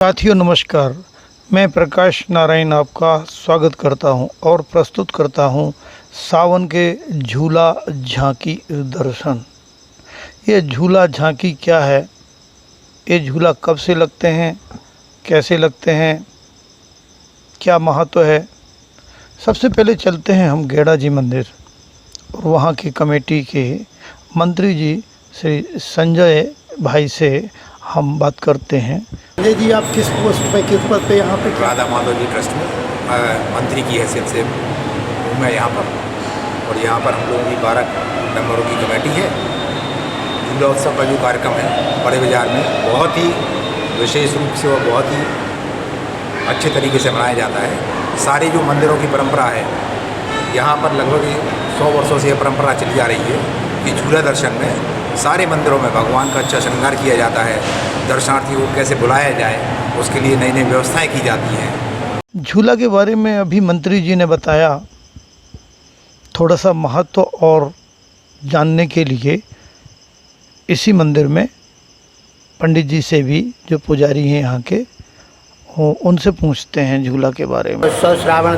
साथियों नमस्कार। मैं प्रकाश नारायण आपका स्वागत करता हूं और प्रस्तुत करता हूं सावन के झूला झांकी दर्शन। ये झूला झांकी क्या है, ये झूला कब से लगते हैं, कैसे लगते हैं, क्या महत्व है। सबसे पहले चलते हैं हम गेड़ा जी मंदिर और वहां की कमेटी के मंत्री जी श्री संजय भाई से हम बात करते हैं। जी, आप किस पोस्ट पे, किस पद पे यहाँ पे? राधा माधव जी ट्रस्ट में मंत्री की हैसियत से हूँ मैं यहाँ पर। और यहाँ पर हम लोगों की 12 मेंबरों की कमेटी है। झूला उत्सव का जो कार्यक्रम है बड़े बाज़ार में बहुत ही विशेष रूप से और बहुत ही अच्छे तरीके से मनाया जाता है। सारे जो मंदिरों की परंपरा है, यहाँ पर लगभग 100 वर्षों से यह परंपरा चली आ रही है कि झूला दर्शन में सारे मंदिरों में भगवान का अच्छा श्रृंगार किया जाता है। दर्शनार्थियों को कैसे बुलाया जाए, उसके लिए नई नई व्यवस्थाएं की जाती हैं। झूला के बारे में अभी मंत्री जी ने बताया। थोड़ा सा महत्व और जानने के लिए इसी मंदिर में पंडित जी से भी, जो पुजारी हैं यहाँ के, उनसे पूछते हैं झूला के बारे में। श्रावण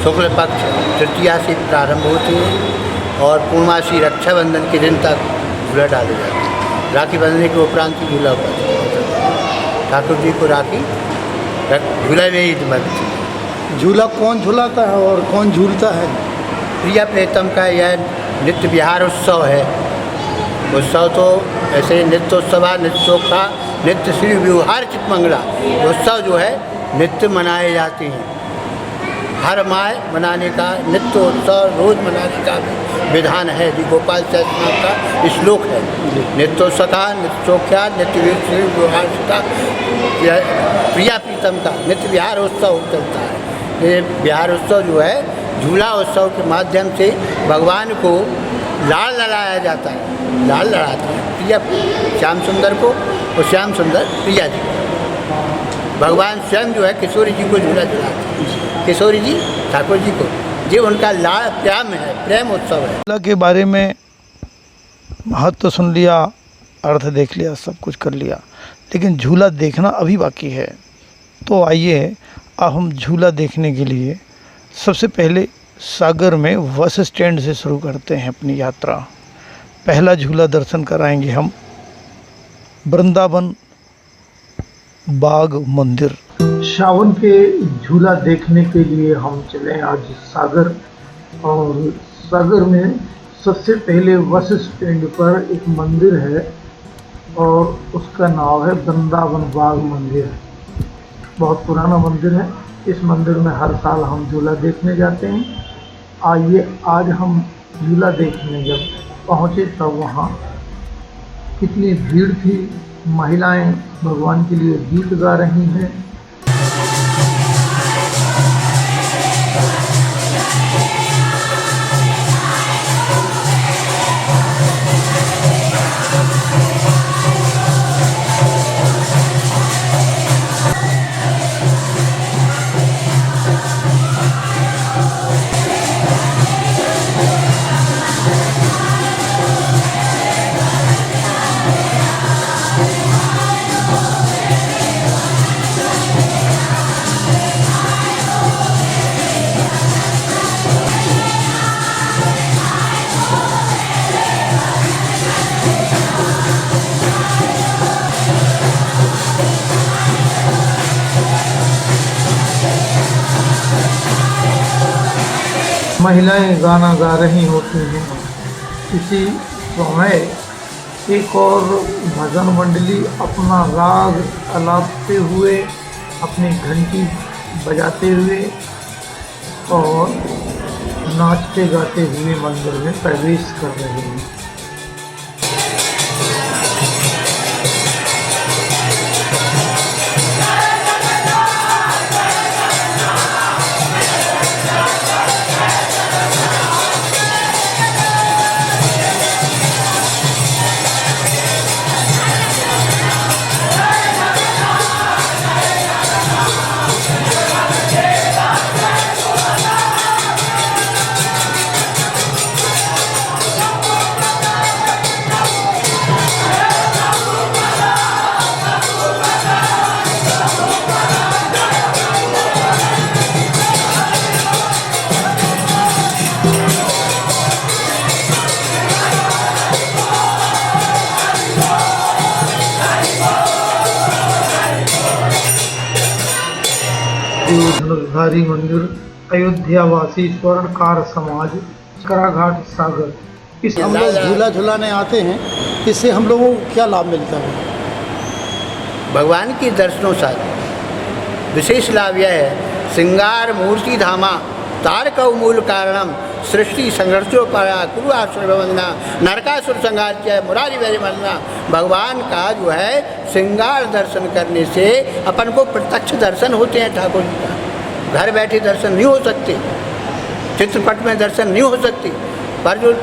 शुक्ल पक्ष तृतीया से प्रारंभ होती है और पूर्णमासी रक्षाबंधन के दिन तक झूला डाले जाते हैं। राखी बंधने के उपरांत ही झूला होता है। ठाकुर जी को राखी झूला में ही बनती है। झूला कौन झूलाता है और कौन झूलता है? प्रिया प्रीतम का यह नित्य विहार उत्सव है। उत्सव तो ऐसे नित्योत्सव, नित्योत्सव, नित्य श्री व्यवहार चितमंगला उत्सव जो है नित्य मनाए जाते हैं। हर माह मनाने का नित्य उत्सव रोज मनाने का विधान है। जी गोपाल सहस्त्रनाम का श्लोक है, नित्योत्सका नित्योख्या नित्य व्यवहार का प्रिया प्रीतम का नित्य विहार उत्सव चलता है। ये विहार उत्सव जो है झूला उत्सव के माध्यम से भगवान को लाड़ लड़ाया जाता है। लाड़ लड़ाते हैं प्रिया श्याम सुंदर को और श्याम सुंदर प्रिया जी को। भगवान स्वयं जो है किशोरी जी को झूला झुलाते हैं। किशोरी जी ठाकुर जी को, जो उनका लाड़ प्रेम है, प्रेम उत्सव है। झूला के बारे में महत्व सुन लिया, अर्थ देख लिया, सब कुछ कर लिया, लेकिन झूला देखना अभी बाकी है। तो आइए अब हम झूला देखने के लिए सबसे पहले सागर में बस स्टैंड से शुरू करते हैं अपनी यात्रा। पहला झूला दर्शन कराएंगे हम वृंदावन बाग मंदिर। सावन के झूला देखने के लिए हम चले आज सागर, और सागर में सबसे पहले बस स्टैंड पर एक मंदिर है और उसका नाम है वृंदावन बाग मंदिर। बहुत पुराना मंदिर है। इस मंदिर में हर साल हम झूला देखने जाते हैं। आइए आज हम झूला देखने जब पहुँचे तब वहाँ कितनी भीड़ थी। महिलाएं भगवान के लिए गीत गा रही हैं। महिलाएं गाना गा रही होती हैं। इसी समय एक और भजन मंडली अपना राग अलापते हुए, अपनी घंटी बजाते हुए और नाचते गाते हुए मंदिर में प्रवेश कर रहे हैं। महादेव धनुषधारी मंदिर, अयोध्यावासी स्वर्णकार समाज, कराघाट सागर। इस हम लोग झूला झूलाने आते हैं, इससे हम लोगों को क्या लाभ मिलता है? भगवान के दर्शनों से विशेष लाभ यह है, श्रृंगार मूर्ति धामा तारक मूल कारणम सृष्टि संघर्षों परा कुरु आश्रय वंदना नरकासुर संहार किया मुरारी वैरी वंदना। भगवान का जो है श्रृंगार दर्शन करने से अपन को प्रत्यक्ष दर्शन होते हैं ठाकुर जी का। घर बैठे दर्शन नहीं हो सकते, चित्रपट में दर्शन नहीं हो सकते, पर जो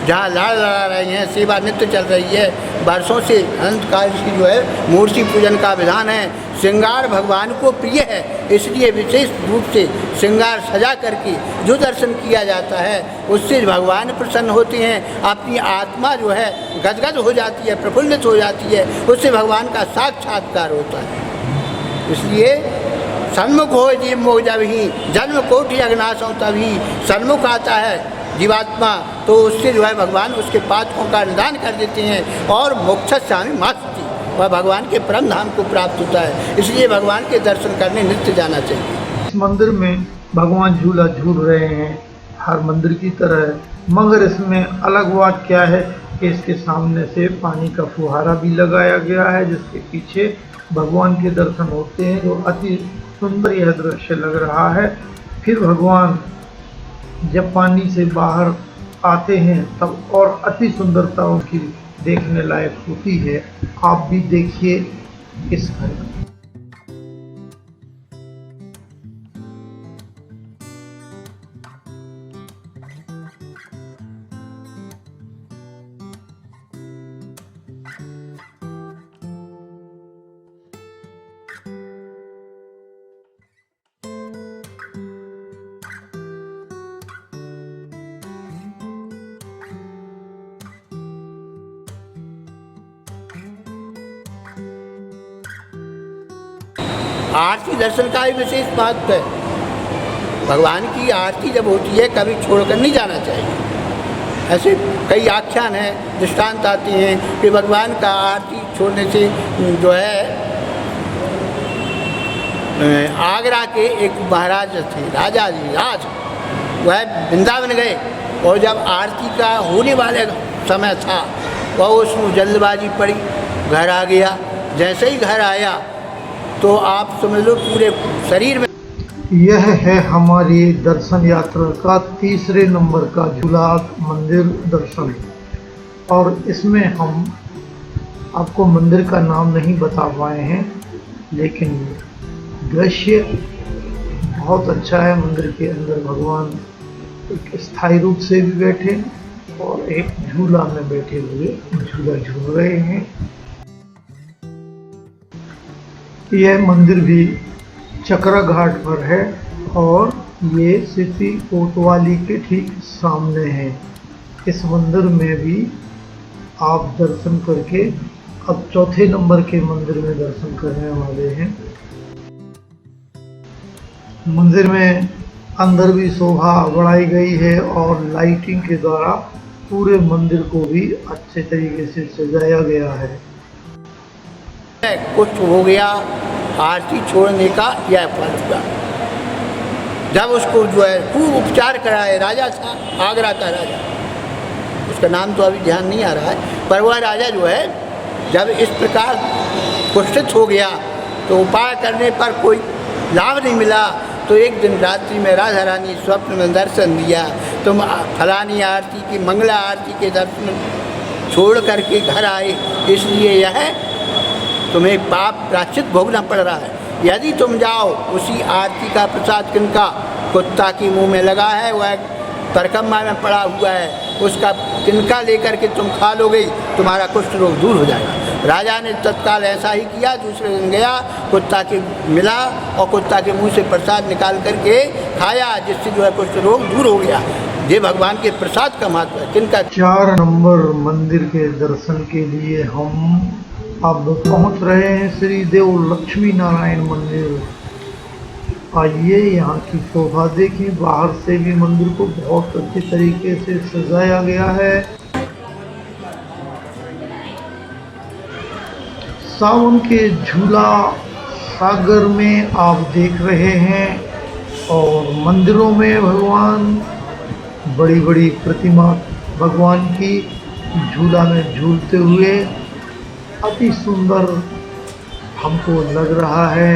जहाँ लाड़ लड़ा रहे हैं, सेवा नित्य चल रही है, वर्षों से अनंत काल की जो है मूर्ति पूजन का विधान है। श्रृंगार भगवान को प्रिय है, इसलिए विशेष रूप से श्रृंगार सजा करके जो दर्शन किया जाता है उससे भगवान प्रसन्न होते हैं। अपनी आत्मा जो है गदगद हो जाती है, प्रफुल्लित हो जाती है, उससे भगवान का साक्षात्कार होता है। इसलिए सन्मुख हो जीव मोह जब ही जन्म कोटि अग्नाश हो तभी सन्मुख आता है जीवात्मा, तो उससे जो है भगवान उसके पातकों का निदान कर देते हैं और मोक्षामि मास्ति, वह भगवान के परम धाम को प्राप्त होता है। इसलिए भगवान के दर्शन करने नित्य जाना चाहिए। इस मंदिर में भगवान झूला झूल रहे हैं हर मंदिर की तरह, मगर इसमें अलग बात क्या है कि इसके सामने से पानी का फुहारा भी लगाया गया है, जिसके पीछे भगवान के दर्शन होते हैं, जो अति सुंदर यह दृश्य लग रहा है। फिर भगवान जब पानी से बाहर आते हैं तब और अति सुंदरता उनकी देखने लायक होती है। आप भी देखिए इस घर में। आरती दर्शन का भी विशेष महत्व है। भगवान की आरती जब होती है कभी छोड़कर नहीं जाना चाहिए। ऐसे कई आख्यान हैं, दृष्टांत आते हैं कि भगवान का आरती छोड़ने से जो है आगरा के एक महाराज थे, राजा जी राज, वह वृंदावन गए और जब आरती का होने वाले समय था वह उसमें जल्दबाजी पड़ी, घर आ गया। जैसे ही घर आया तो आप समझ लो पूरे शरीर में। यह है हमारी दर्शन यात्रा का तीसरे नंबर का झूला मंदिर दर्शन, और इसमें हम आपको मंदिर का नाम नहीं बता पाए हैं, लेकिन दृश्य बहुत अच्छा है। मंदिर के अंदर भगवान एक स्थायी रूप से भी बैठे और एक झूला में बैठे हुए झूला झूल रहे हैं। यह मंदिर भी चकरा घाट पर है और ये सिटी कोतवाली के ठीक सामने है। इस मंदिर में भी आप दर्शन करके अब चौथे नंबर के मंदिर में दर्शन करने वाले हैं। मंदिर में अंदर भी शोभा बढ़ाई गई है और लाइटिंग के द्वारा पूरे मंदिर को भी अच्छे तरीके से सजाया गया है। कुछ हो गया आरती छोड़ने का यह फल हुआ। जब उसको जो है खूब उपचार कराए, राजा था आगरा का राजा, उसका नाम तो अभी ध्यान नहीं आ रहा है, पर वह राजा जो है जब इस प्रकार कुष्ठित हो गया तो उपाय करने पर कोई लाभ नहीं मिला, तो एक दिन रात्रि में राधा रानी स्वप्न में दर्शन दिया, तुम फलानी आरती की मंगला आरती के दर्शन छोड़ करके घर आए, इसलिए यह तुम्हें पाप प्रायश्चित भोगना पड़ रहा है। यदि तुम जाओ उसी आरती का प्रसाद किनका कुत्ता के मुंह में लगा है, वह तरकम्मा में पड़ा हुआ है, उसका तिनका लेकर के तुम खा लोगे, तुम्हारा कुष्ठ रोग दूर हो जाएगा। राजा ने तत्काल ऐसा ही किया। दूसरे दिन गया, कुत्ता के मिला और कुत्ता के मुंह से प्रसाद निकाल करके खाया, जिससे जो है कुष्ठ रोग दूर हो गया। ये भगवान के प्रसाद का महत्व है। तिनका 4 नंबर मंदिर के दर्शन के लिए हम अब पहुंच रहे हैं श्री देव लक्ष्मी नारायण मंदिर। आइए यहाँ की शोभा देखें। बाहर से भी मंदिर को बहुत अच्छे तरीके से सजाया गया है। सावन के झूला सागर में आप देख रहे हैं और मंदिरों में भगवान बड़ी बड़ी प्रतिमा भगवान की झूला में झूलते हुए अति सुंदर हमको लग रहा है।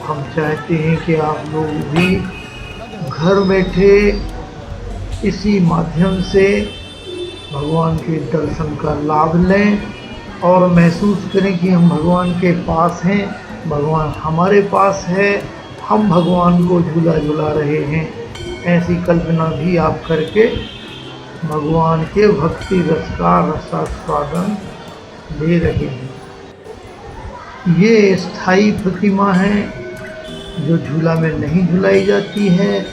हम चाहते हैं कि आप लोग भी घर बैठे इसी माध्यम से भगवान के दर्शन का लाभ लें और महसूस करें कि हम भगवान के पास हैं, भगवान हमारे पास है, हम भगवान को झूला झूला रहे हैं। ऐसी कल्पना भी आप करके भगवान के भक्ति रस का रसास्वादन ले रहे हैं। ये स्थायी प्रतिमा है जो झूला में नहीं झुलाई जाती है।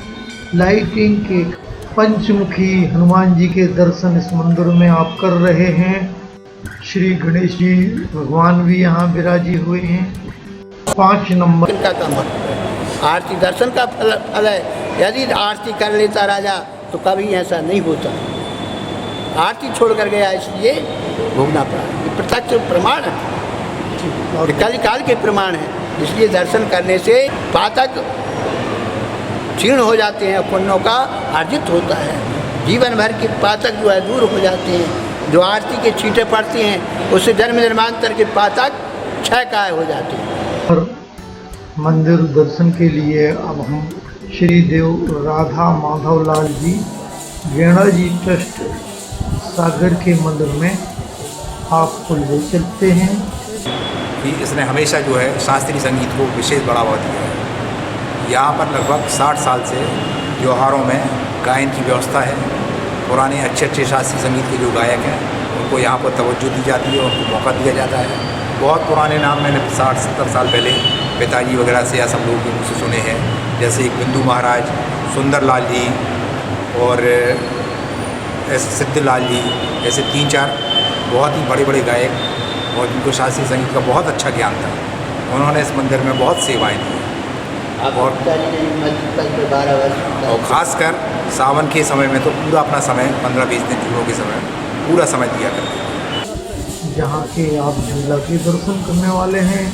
लाइटिंग के पंचमुखी हनुमान जी के दर्शन इस मंदिर में आप कर रहे हैं। श्री गणेश जी भगवान भी यहाँ विराजी हुए हैं। 5 नंबर का काम है, आरती दर्शन का फल है। यदि आरती कर लेता राजा तो कभी ऐसा नहीं होता। आरती छोड़ कर गया इसलिए भोगना पड़ा। ये प्रत्यक्ष प्रमाण है, कलिकाल के प्रमाण है। इसलिए दर्शन करने से पातक क्षीण हो जाते हैं, पुण्यों का अर्जित होता है। जीवन भर के पातक जो है दूर हो जाते हैं। जो आरती के छींटे पड़ती हैं उससे जन्म निर्मांतर के पातक क्षयकाय हो जाते हैं। मंदिर दर्शन के लिए अब हम श्री देव राधा माधव लाल जी गेणा जी ट्रस्ट सागर के मंदिर में आपको ले चलते हैं। कि इसने हमेशा जो है शास्त्रीय संगीत को विशेष बढ़ावा दिया है। यहाँ पर लगभग 60 साल से त्योहारों में गायन की व्यवस्था है। पुराने अच्छे शास्त्रीय संगीत के जो गायक हैं उनको यहाँ पर तवज्जो दी जाती है, उनको मौका दिया जाता है। बहुत पुराने नाम मैंने 60-70 साल पहले पिताजी वगैरह से या सब लोगों के मुझसे सुने हैं, जैसे एक बिंदु महाराज, सुंदर लाल जी और ऐसे सिद्धलाल जी, ऐसे 3-4 बहुत ही बड़े बड़े गायक और जिनको शास्त्रीय संगीत का बहुत अच्छा ज्ञान था। उन्होंने इस मंदिर में बहुत सेवाएं दी और ख़ासकर सावन के समय में तो पूरा अपना समय 15-20 दिन झूलों के समय पूरा समय दिया करते हैं। जहाँ के आप झूला के दर्शन करने वाले हैं,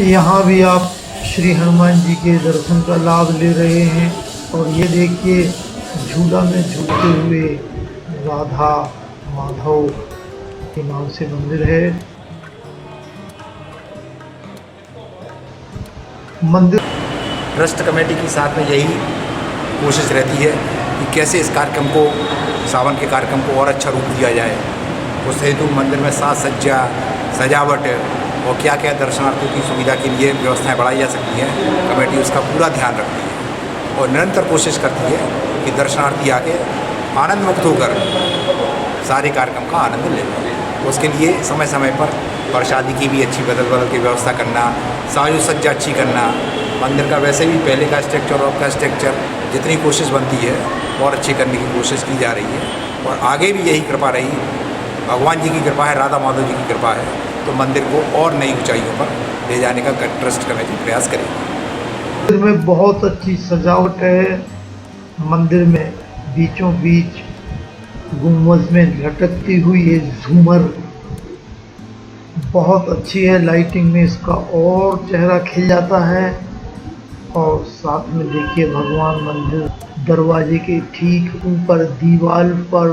यहाँ भी आप श्री हनुमान जी के दर्शन का लाभ ले रहे हैं। और ये देखिए झूला में झूलते हुए राधा माधव के नाम से मंदिर है। मंदिर ट्रस्ट कमेटी के साथ में यही कोशिश रहती है कि कैसे इस कार्यक्रम को, सावन के कार्यक्रम को और अच्छा रूप दिया जाए। उस हेतु मंदिर में साज सज्जा, सजावट और क्या क्या दर्शनार्थियों की सुविधा के लिए व्यवस्थाएं बढ़ाई जा सकती हैं, कमेटी उसका पूरा ध्यान रखती है और निरंतर कोशिश करती है कि दर्शनार्थी आके आनंद मुक्त होकर सारे कार्यक्रम का आनंद लें। उसके लिए समय समय पर प्रसादी की भी अच्छी बदल की व्यवस्था करना, साजो सज्जा अच्छी करना, मंदिर का वैसे भी पहले का स्ट्रक्चर और का स्ट्रक्चर जितनी कोशिश बनती है और अच्छी करने की कोशिश की जा रही है और आगे भी यही कृपा रही। भगवान जी की कृपा है, राधा माधव जी की कृपा है, तो मंदिर को और नई ऊंचाइयों पर ले जाने का ट्रस्ट कमेटी प्रयास करेगी। मंदिर में बहुत अच्छी सजावट है। मंदिर में बीचों बीच गुंबद में लटकती हुई ये झूमर बहुत अच्छी है। लाइटिंग में इसका और चेहरा खिल जाता है। और साथ में देखिए भगवान मंदिर दरवाजे के ठीक ऊपर दीवार पर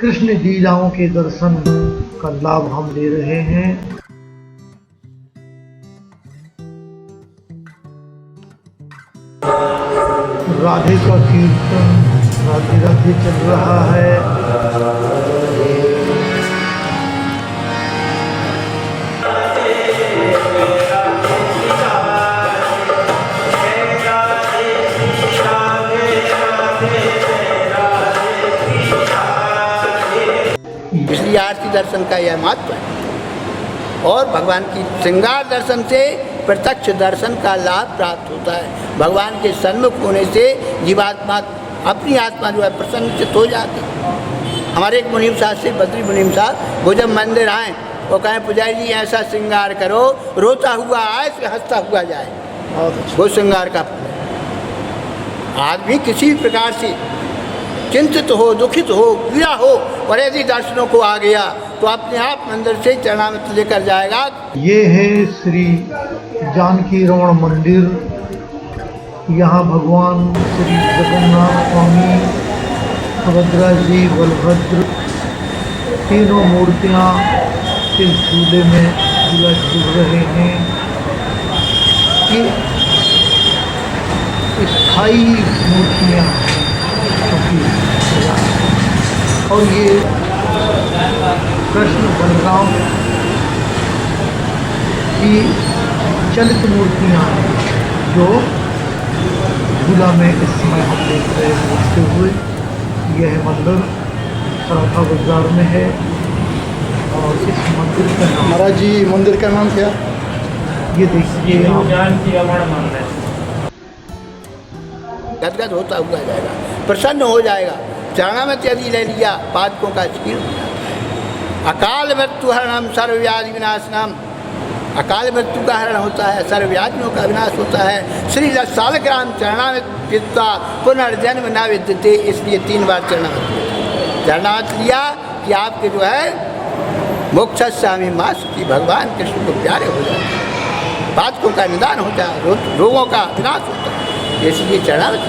कृष्ण लीलाओं के दर्शन का लाभ हम ले रहे हैं। राधे का कीर्तन राधे राधे चल रहा है। इसलिए आरती दर्शन का यह महत्व है। और भगवान की श्रृंगार दर्शन से प्रत्यक्ष दर्शन का लाभ प्राप्त होता है। भगवान के सन्मुख होने से जीवात्मा अपनी आत्मा जो है प्रसन्नचित हो जाती है। हमारे एक मुनीम साहब से, बद्री मुनीम साहब, वो जब मंदिर आए वो कहें पुजारी जी ऐसा श्रृंगार करो रोता हुआ आए फिर हंसता हुआ जाए। वो श्रृंगार का फल है। आदमी किसी भी प्रकार से चिंतित हो, दुखित हो, पीड़ा हो और यदि दर्शनों को आ गया तो अपने आप मंदिर से चरणामृत लेकर जाएगा। ये है श्री जानकी रमण मंदिर। यहाँ भगवान श्री जगन्नाथ स्वामी, सुभद्रा जी, बलभद्र तीनों मूर्तियाँ इस झूले में झूला झूल रहे हैं। ये स्थायी मूर्तियाँ और ये कृष्ण बलराम की चलित मूर्तियाँ जो झूला में इस समय हम देख रहे हैं घूमते हुए। यह मंदिर सराफा बाजार में है और इस मंदिर का नाम, महाराज जी मंदिर का नाम क्या? ये देखिए आप, गदगद होता हुआ जाएगा, प्रसन्न हो जाएगा। चरणामृत यदि ले लिया पादकों का क्षीण हो जाता है। अकाल मृत्यु हरणम सर्वव्याधि विनाशनम, अकाल मृत्यु का हरण होता है, सर्वव्याधियों का विनाश होता है। श्री सालग्राम चरणामृत पिता पुनर्जन्म न विद्यते, इसलिए 3 बार चरणामृत लिया कि आपके जो है मोक्ष स्वामी मास की भगवान कृष्ण को प्यारे हो जाते हैं, पादकों का निदान होता है, रोगों का विनाश होता है। इसलिए चरणामृत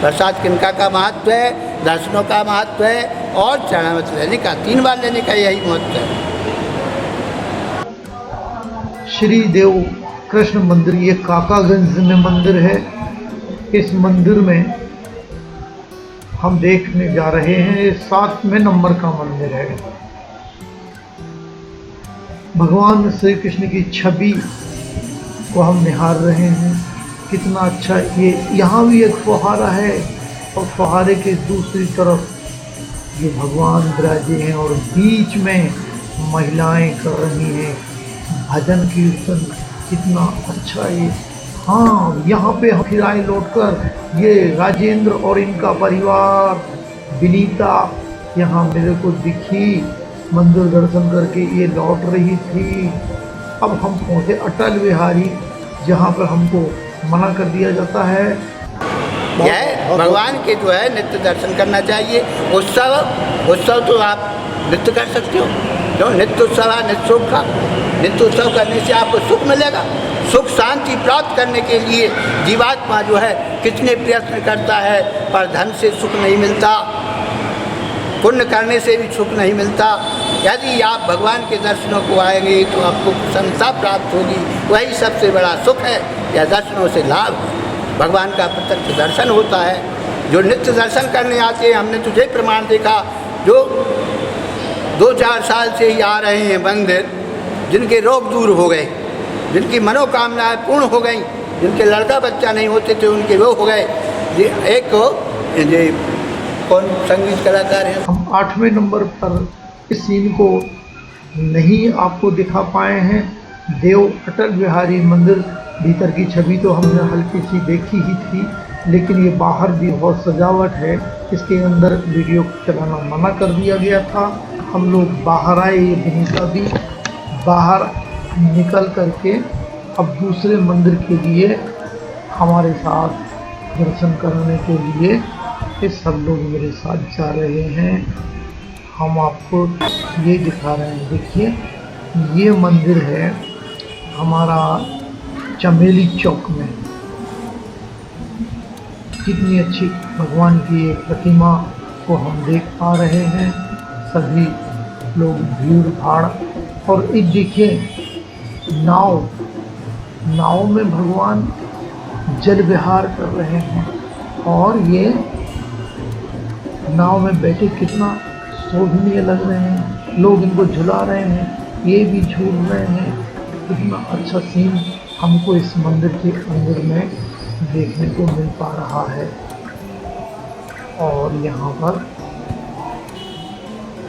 प्रसाद किनका का महत्व है, दर्शनों का महत्व है और चरणामृत लेने का 3 बार लेने का यही महत्व है। श्री देव कृष्ण मंदिर, ये काकागंज में मंदिर है। इस मंदिर में हम देखने जा रहे हैं, ये 7वें नंबर का मंदिर है। भगवान श्री कृष्ण की छवि को हम निहार रहे हैं। कितना अच्छा, ये यहाँ भी एक फुहारा है और फुहारे के दूसरी तरफ ये भगवान विराजे हैं और बीच में महिलाएं कर रही हैं भजन कीर्तन। कितना अच्छा ये। हाँ, यहाँ पे हम फिर आए लौटकर। ये राजेंद्र और इनका परिवार, विनीता यहाँ मेरे को दिखी मंदिर दर्शन करके, ये लौट रही थी। अब हम पहुँचे अटल बिहारी, जहाँ पर हमको मना कर दिया जाता है। यह भगवान के जो है नित्य दर्शन करना चाहिए। उत्सव तो आप नित्य कर सकते हो, जो नित्य उत्सव है नित्य सुख का। नित्य उत्सव करने से आपको सुख मिलेगा। सुख शांति प्राप्त करने के लिए जीवात्मा जो है कितने प्रयत्न करता है, पर धन से सुख नहीं मिलता, पुण्य करने से भी सुख नहीं मिलता। यदि आप भगवान के दर्शनों को आएंगे तो आपको प्रसन्नता प्राप्त होगी, वही सबसे बड़ा सुख है। यह दर्शनों से लाभ है, भगवान का प्रत्यक्ष दर्शन होता है। जो नित्य दर्शन करने आते हैं, हमने तुझे प्रमाण देखा, जो 2-4 साल से ही आ रहे हैं मंदिर, जिनके रोग दूर हो गए, जिनकी मनोकामनाएं पूर्ण हो गई, जिनके लड़का बच्चा नहीं होते थे उनके वो हो गए। एक ये कौन संगीत कलाकार हैं, हम 8वें नंबर पर इस सीन को नहीं आपको दिखा पाए हैं। देव अटल बिहारी मंदिर भीतर की छवि तो हमने हल्की सी देखी ही थी, लेकिन ये बाहर भी बहुत सजावट है। इसके अंदर वीडियो चलाना मना कर दिया गया था। हम लोग बाहर आए, ये विनीता भी बाहर निकल करके अब दूसरे मंदिर के लिए हमारे साथ दर्शन करने के लिए ये सब लोग मेरे साथ जा रहे हैं। हम आपको ये दिखा रहे हैं, देखिए ये मंदिर है हमारा चमेली चौक में। कितनी अच्छी भगवान की एक प्रतिमा को हम देख पा रहे हैं। सभी लोग भीड़ भाड़, और एक देखिए नाव में भगवान जल विहार कर रहे हैं और ये नाव में बैठे कितना शोभनीय लग रहे हैं। लोग इनको झुला रहे हैं, ये भी झूल रहे हैं। कितना अच्छा सीन हमको इस मंदिर के अंदर में देखने को मिल पा रहा है। और यहाँ पर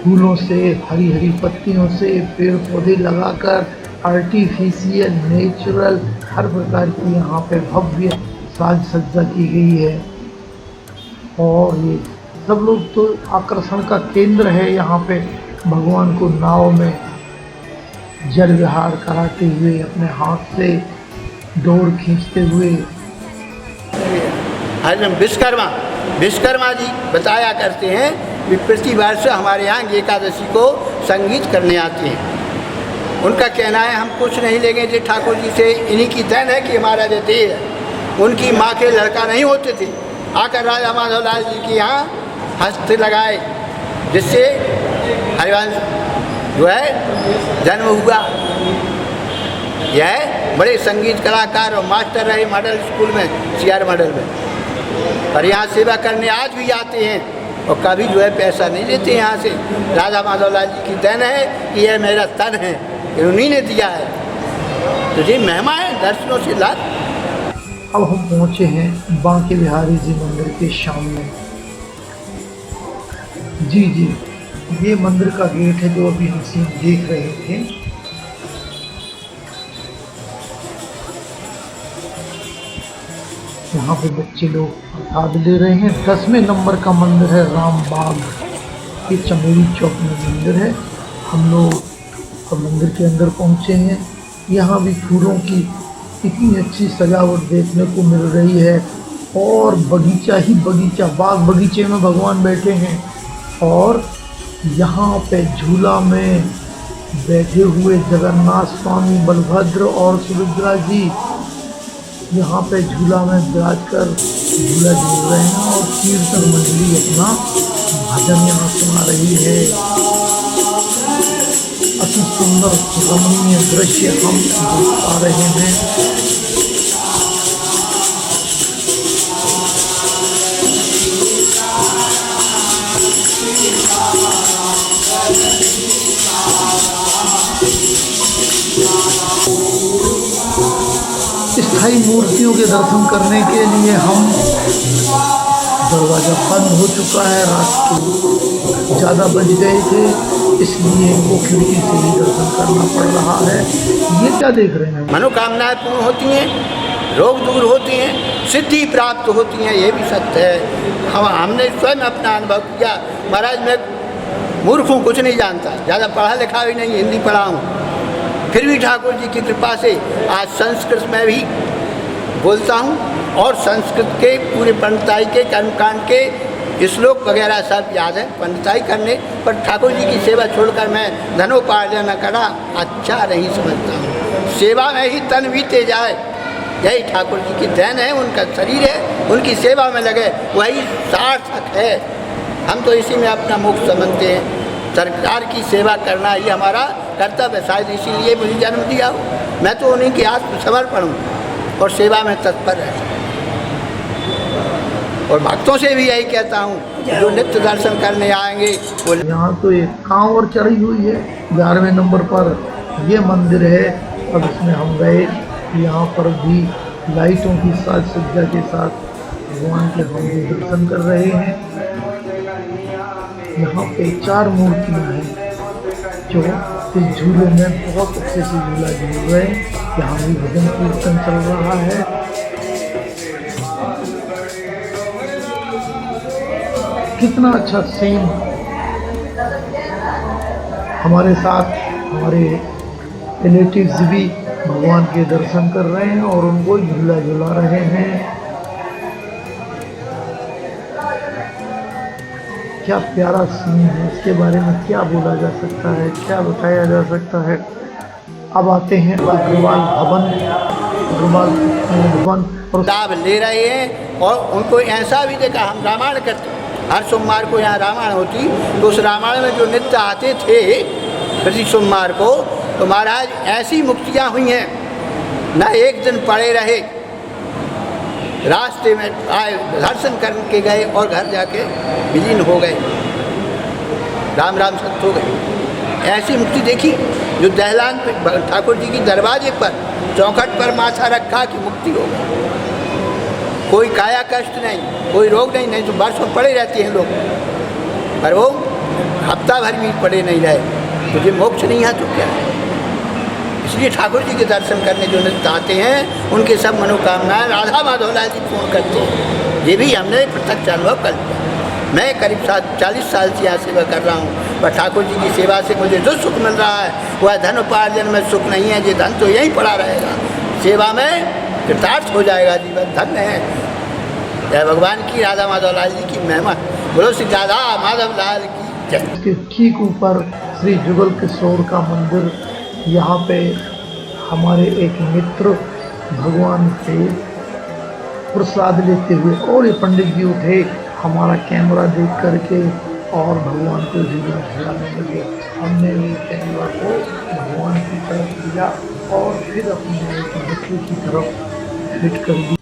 फूलों से, हरी हरी पत्तियों से, पेड़ पौधे लगाकर आर्टिफिशियल, नेचुरल हर प्रकार की यहाँ पे भव्य साज सज्जा की गई है। और ये सब लोग तो आकर्षण का केंद्र है। यहाँ पे भगवान को नाव में जल विहार कराते हुए, अपने हाथ से डोर खींचते हुए। आज विश्वकर्मा विश्वकर्मा जी बताया करते हैं कि प्रति वर्ष हमारे यहाँ एकादशी को संगीत करने आते हैं। उनका कहना है हम कुछ नहीं लेंगे जी ठाकुर जी से, इन्हीं की देन है कि हमारा जो देह है। उनकी माँ के लड़का नहीं होते थे, आकर राजा माधवलाल जी के यहाँ हस्त लगाए, जिससे हरिवंश जो है जन्म हुआ। यह बड़े संगीत कलाकार और मास्टर रहे मॉडल स्कूल में, CR मॉडल में, पर यहाँ सेवा करने आज भी आते हैं और कभी जो है पैसा नहीं लेते यहाँ से। राजा माधवलाल जी की देन है कि यह मेरा तन है, उन्हीं ने दिया है, तो ये महिमा है दर्शनों से लाभ। अब हम पहुँचे हैं बांके बिहारी जी मंदिर के सामने। जी, ये मंदिर का गेट है जो अभी हम सीन देख रहे थे। यहाँ पे बच्चे लोग प्रसाद ले रहे हैं। 10वें नंबर का मंदिर है रामबाग, ये चमेली चौक में मंदिर है। हम लोग अब मंदिर के अंदर पहुँचे हैं। यहाँ भी फूलों की इतनी अच्छी सजावट देखने को मिल रही है और बगीचा ही बगीचा, बाग बगीचे में भगवान बैठे हैं। और यहाँ पे झूला में बैठे हुए जगन्नाथ स्वामी बलभद्र और सुभद्रा जी यहाँ पे झूला में बैठ कर झूला झूल रहे हैं और कीर्तन मंडली अपना भजन यहाँ सुना रही है। अति सुंदर रमणीय दृश्य हम देख पा रहे हैं। स्थायी मूर्तियों के दर्शन करने के लिए हम दरवाज़ा बंद हो चुका है, रात के ज़्यादा बज गए थे, इसलिए वो खिड़की से ही दर्शन करना पड़ रहा है। ये क्या देख रहे हैं? मनोकामनाएं पूर्ण होती हैं, रोग दूर होती हैं, सिद्धि प्राप्त होती हैं, ये भी सत्य है। हमने स्वयं अपना अनुभव किया। महाराज मैं मूर्ख हूँ, कुछ नहीं जानता, ज़्यादा पढ़ा लिखा भी नहीं, हिंदी पढ़ा हूँ, फिर भी ठाकुर जी की कृपा से आज संस्कृत में भी बोलता हूँ और संस्कृत के पूरे पंडिताई के कर्मकांड के श्लोक वगैरह सब याद है। पंडिताई करने पर ठाकुर जी की सेवा छोड़कर मैं धनोपार्जन करा अच्छा नहीं समझता हूँ। सेवा में ही तन बीते जाए, यही ठाकुर जी की देन है, उनका शरीर है, उनकी सेवा में लगे वही सार्थक है। हम तो इसी में अपना मुख समझते हैं। सरकार की सेवा करना ही हमारा कर्तव्य है, शायद इसीलिए मुझे जन्म दिया हो। मैं तो उन्हीं के आत्मसमर्पण हूँ और सेवा में तत्पर है। और भक्तों से भी यही कहता हूँ जो नित्य दर्शन करने आएंगे वो। यहाँ तो एक कांवर चढ़ी हुई है। 11वें नंबर पर ये मंदिर है। अब इसमें हम गए, यहाँ पर भी लाइटों की साज सज्जा के साथ भगवान के हम भी दर्शन कर रहे हैं। यहाँ पे 4 मूर्तियाँ हैं जो इस झूले में बहुत अच्छे से झूला झूल रहे हैं। यहाँ भी भजन कीर्तन चल रहा है। कितना अच्छा सीन। हमारे साथ हमारे रिलेटिव्स भी भगवान के दर्शन कर रहे हैं और उनको झूला झूला रहे हैं। क्या प्यारा सीन है, इसके बारे में क्या बोला जा सकता है, क्या बताया जा सकता है। अब आते हैं अग्रवाल भवन और लाभ ले रहे हैं। और उनको ऐसा भी देखा, हम रामायण करते, हर सोमवार को यहाँ रामायण होती, तो उस रामायण में जो नित्य आते थे प्रति सोमवार को, तो महाराज ऐसी मुक्तियाँ हुई हैं, न एक दिन पड़े रहे, रास्ते में आए, दर्शन करके गए और घर जाके विलीन हो गए, राम राम सत्य हो गए। ऐसी मुक्ति देखी जो दहलान पे ठाकुर जी की दरवाजे पर चौखट पर माथा रखा कि मुक्ति हो गई। कोई काया कष्ट नहीं, कोई रोग नहीं, नहीं तो बरसों पड़े रहते हैं लोग, पर वो हफ्ता भर भी पड़े नहीं रहे। तुझे मोक्ष नहीं है तो क्या है। इसलिए ठाकुर जी के दर्शन करने जो नित्य आते हैं उनके सब मनोकामनाएं राधा माधवलाल जी पूर्ण करते हैं। ये भी हमने प्रत्यक्ष अनुभव कर लिया। मैं करीब 40 साल से यहाँ सेवा कर रहा हूँ, पर ठाकुर जी की सेवा से मुझे जो सुख मिल रहा है वह धन उपार्जन में सुख नहीं है। ये धन तो यहीं पड़ा रहेगा, सेवा में कृतार्थ हो जाएगा, जीवन धन्य है। जय भगवान की, राधा माधव लाल जी की महिमा, बोलो श्री राधा माधव लाल की जय। इसके ठीक ऊपर श्री जुगल किशोर का मंदिर। यहाँ पे हमारे एक मित्र भगवान से प्रसाद लेते हुए, और ये पंडित जी उठे हमारा कैमरा देख करके और भगवान को झूला झुलाने लगे। हमने भी कैमरा को भगवान की तरफ दिया और फिर अपने एक मित्र की तरफ फिट कर दिया।